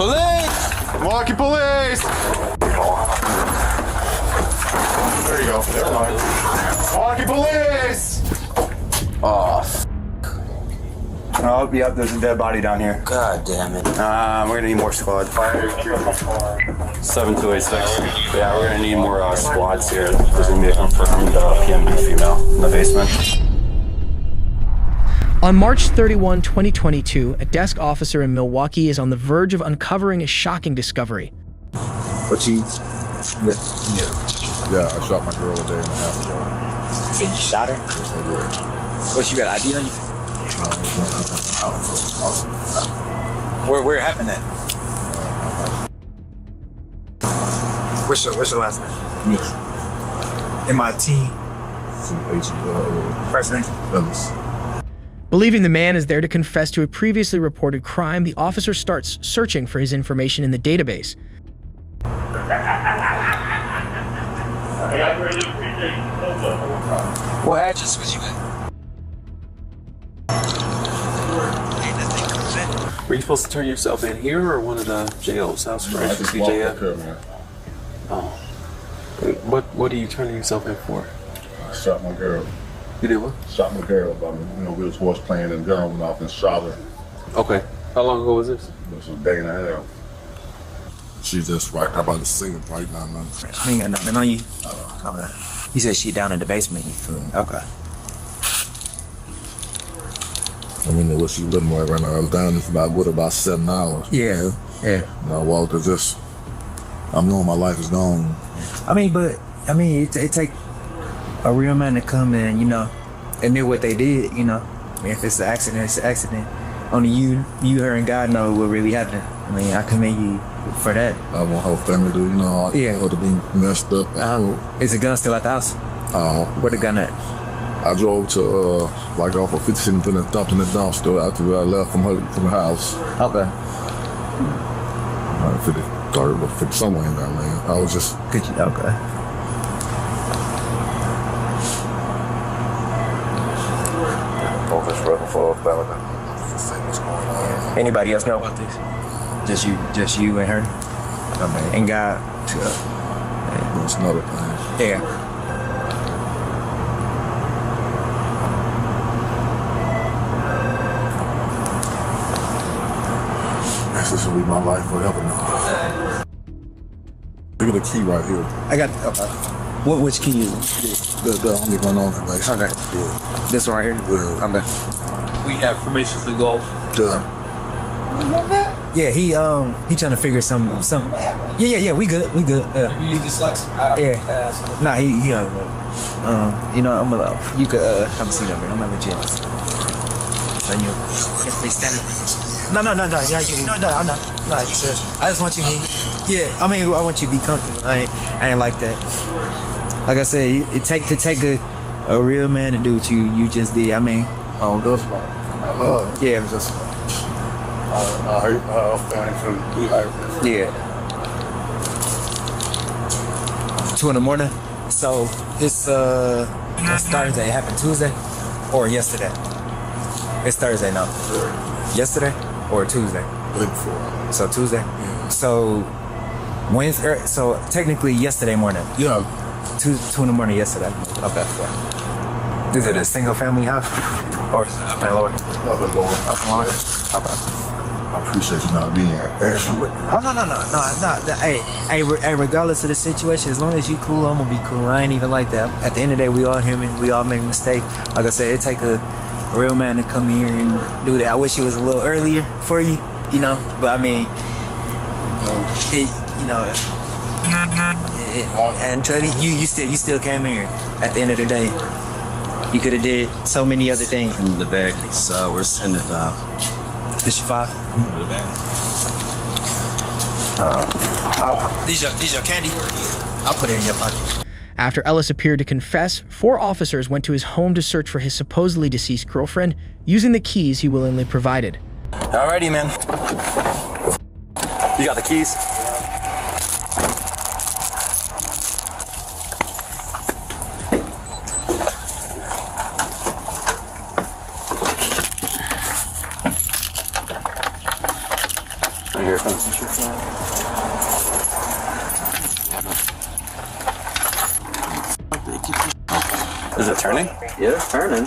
Police! Milwaukee Police! There you go. Never mind. Milwaukee Police! Oh, Oh, yep, there's a dead body down here. God damn it. We're gonna need more squad. 7286. Yeah, we're gonna need more squads here. There's gonna be a confirmed PMB female in the basement. On March 31, 2022, a desk officer in Milwaukee is on the verge of uncovering a shocking discovery. But you... Yeah, I shot my girl a day and a half ago. You said you shot her? Yes, I did. What, you got ID on you? Where it happened at? What's your last name? Yes. MIT. C-H, First name? Ellis. Believing the man is there to confess to a previously reported crime, the officer starts searching for his information in the database. What address was you at? Were you supposed to turn yourself in here or one of the jails? House I arrest just walked up CJF? here, man. Oh. What are you turning yourself in for? I shot my girl. You did what? Shot my girl. We was horse playing and gun went off and shot her. Okay. How long ago was this? This was a day and a half. She's just right about to sing it right now, man. I ain't got nothing on you. Okay. He said she down in the basement. Okay. I mean, what she looking like right now, I was down there for about 7 hours. Yeah. And I walked to just, I'm knowing my life is gone. It take a real man to come in, admit what they did, if it's an accident, it's an accident. Only you, her, and God know what really happened. I commend you for that. I want her family to, her to be messed up. Is the gun still at the house? Where the gun at? I drove to, off of 50th and dumped in the dumpster after I left from the house. Okay. 53rd or 50 somewhere in there, man. I was just... Okay. Both just running for a felon. What's going on? Anybody else know about this? Just you and her? Okay. And God? That's another thing. Yeah. This will be my life forever now. Look at the key right here. I got. Okay. Which key is it? The only one on it, basically. Okay. Yeah. This one right here. Yeah. Okay. We have permission to go. Yeah, he trying to figure some. Yeah. We good. You dyslexic? Yeah. Nah, he I'm gonna. You could have a seat over here. I'm at the gym. So you. If they stand. No. Yeah, I'm not. No, I just want you to. Yeah, I want you to be comfortable. I ain't like that. Like I said, it take a real man to do what you just did. That's right. Yeah, it was just. I hate Yeah. 2 in the morning. So it's Thursday. It happened Tuesday or yesterday. It's Thursday now. Yesterday or Tuesday. So Tuesday. Yeah. So Wednesday. So technically yesterday morning. Yeah. 2 in the morning yesterday. Okay. Is it a single family house or is it up and lower? Up and lower. Up and lower. Okay. I appreciate you not being here. Oh, no. Hey, regardless of the situation, as long as you cool, I'm gonna be cool. I ain't even like that. At the end of the day, we all human. We all make mistakes. Like I said, it take a real man to come here and do that. I wish it was a little earlier for you, But and Teddy, you still came here. At the end of the day, you could have did so many other things. In the bag, so we're sending This your file? These your candy? I'll put it in your pocket. After Ellis appeared to confess, 4 officers went to his home to search for his supposedly deceased girlfriend using the keys he willingly provided. Alrighty, man. You got the keys? Right here. Is it turning? Yeah, it's turning.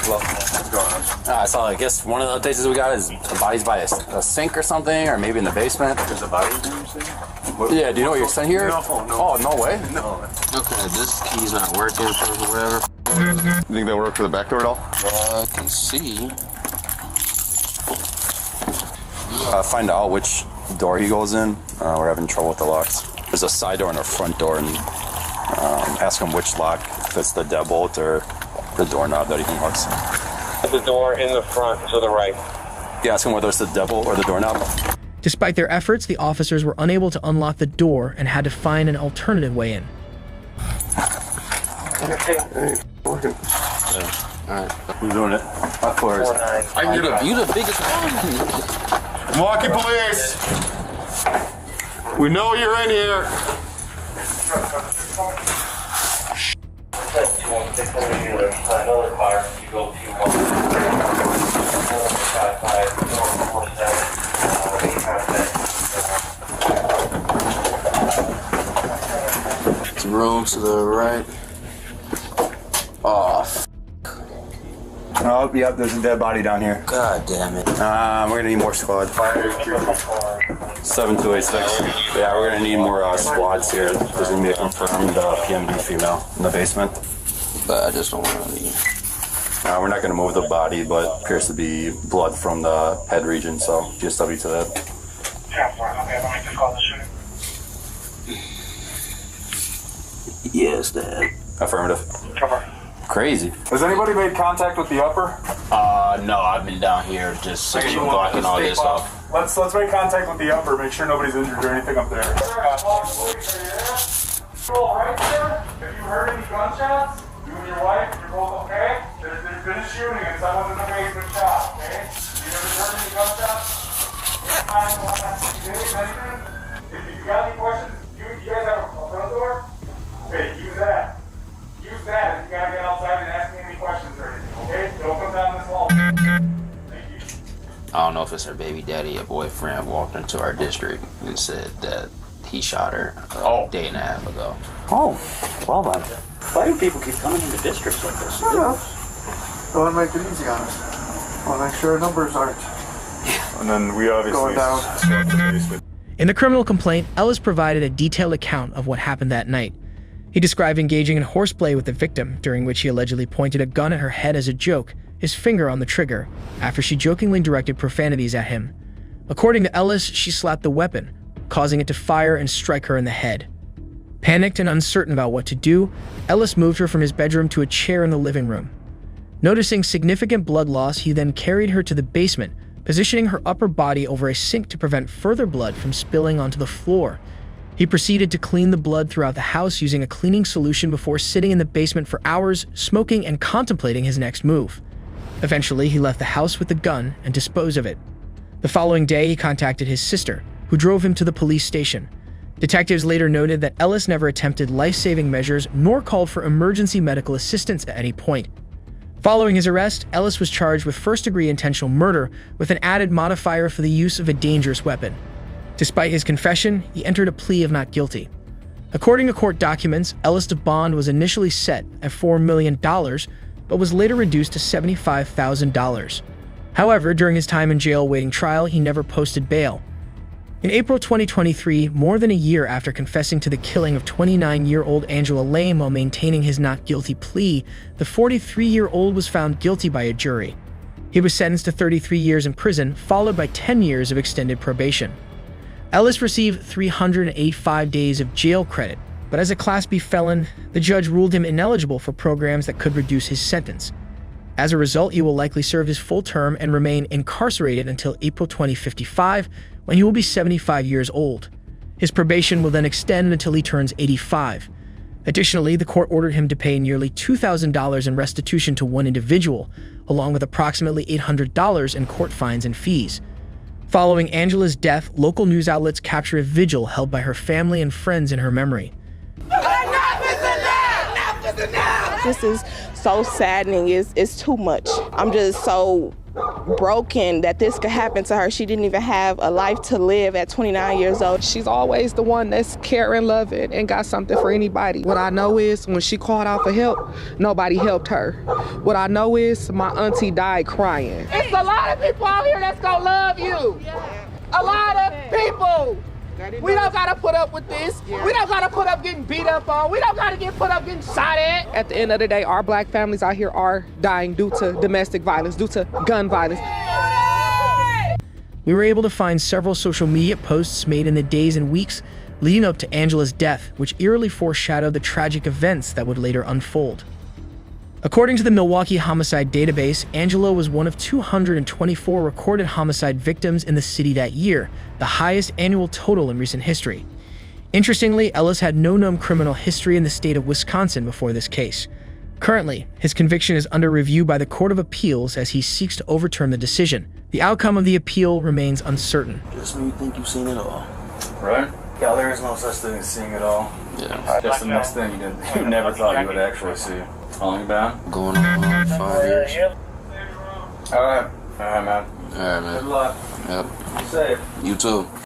What's going on? I saw, I guess one of the updates we got is the body's by a sink or something, or maybe in the basement. There's a body in Yeah, do you know what you're saying here? No. Oh, no way? No. Okay, this key's not working for whatever. You think they'll work for the back door at all? I can see. Find out which door he goes in. We're having trouble with the locks. There's a side door and a front door, and ask him which lock, if it's the deadbolt or the doorknob that he hooks. The door in the front to the right. Yeah, ask him whether it's the deadbolt or the doorknob. Despite their efforts, the officers were unable to unlock the door and had to find an alternative way in. Alright. Who's doing it? Of course. You the biggest one. Milwaukee Police! We know you're in here. It's room to the right. Oh, Oh, yep, there's a dead body down here. god damn it. We're gonna need more squad. 7286. Yeah, we're gonna need more squads here. There's gonna be a confirmed PMB female in the basement. But I just don't want to leave. We're not gonna move the body, but appears to be blood from the head region, so GSW to that. Yes, Dad. Affirmative. Crazy. Has anybody made contact with the upper? No, I've been down here just blocking all this off. Let's make contact with the upper. Make sure nobody's injured or anything up there. Right there. Have you heard any gunshots? You and your wife, you're both okay? There's been a shooting and someone's in the basement shot. Okay? You ever heard any gunshots? If you got any questions, you guys have a front door? Okay, use that. Use that if you gotta get outside and ask me any questions or anything, okay? Don't come down this hall. Thank you. I don't know if it's her baby daddy or boyfriend walked into our district and said that he shot her a day and a half ago. Oh, well then. Why do people keep coming into districts like this? I don't want to make it easy on us. I want to make sure our numbers aren't And then we obviously going down. In the criminal complaint, Ellis provided a detailed account of what happened that night. He described engaging in horseplay with the victim, during which he allegedly pointed a gun at her head as a joke, his finger on the trigger, after she jokingly directed profanities at him. According to Ellis, she slapped the weapon, causing it to fire and strike her in the head. Panicked and uncertain about what to do, Ellis moved her from his bedroom to a chair in the living room. Noticing significant blood loss, he then carried her to the basement, positioning her upper body over a sink to prevent further blood from spilling onto the floor. He proceeded to clean the blood throughout the house using a cleaning solution before sitting in the basement for hours, smoking and contemplating his next move. Eventually, he left the house with the gun and disposed of it. The following day, he contacted his sister, who drove him to the police station. Detectives later noted that Ellis never attempted life-saving measures nor called for emergency medical assistance at any point. Following his arrest, Ellis was charged with first-degree intentional murder with an added modifier for the use of a dangerous weapon. Despite his confession, he entered a plea of not guilty. According to court documents, Ellis' bond was initially set at $4 million, but was later reduced to $75,000. However, during his time in jail awaiting trial, he never posted bail. In April 2023, more than a year after confessing to the killing of 29-year-old Angela Lame while maintaining his not guilty plea, the 43-year-old was found guilty by a jury. He was sentenced to 33 years in prison, followed by 10 years of extended probation. Ellis received 385 days of jail credit, but as a Class B felon, the judge ruled him ineligible for programs that could reduce his sentence. As a result, he will likely serve his full term and remain incarcerated until April 2055, when he will be 75 years old. His probation will then extend until he turns 85. Additionally, the court ordered him to pay nearly $2,000 in restitution to one individual, along with approximately $800 in court fines and fees. Following Angela's death, local news outlets capture a vigil held by her family and friends in her memory. This is so saddening. It's too much. I'm just so broken that this could happen to her. She didn't even have a life to live at 29 years old. She's always the one that's caring, loving, and got something for anybody. What I know is when she called out for help, nobody helped her. What I know is my auntie died crying. It's a lot of people out here that's gonna love you. A lot of people. We don't gotta put up with this. We don't gotta put up getting beat up on. We don't gotta put up getting shot at. At the end of the day, our black families out here are dying due to domestic violence, due to gun violence. We were able to find several social media posts made in the days and weeks leading up to Angela's death, which eerily foreshadowed the tragic events that would later unfold. According to the Milwaukee Homicide Database, Angela was one of 224 recorded homicide victims in the city that year, the highest annual total in recent history. Interestingly, Ellis had no known criminal history in the state of Wisconsin before this case. Currently, his conviction is under review by the Court of Appeals as he seeks to overturn the decision. The outcome of the appeal remains uncertain. Just when you think you've seen it all. Right? Yeah, there is no such thing as seeing it all. Yeah. That's the next thing you never thought you would actually see. How long you been? Going on 5 years. Alright. Alright, man. Alright, man. Good luck. Yep. Be safe. You too.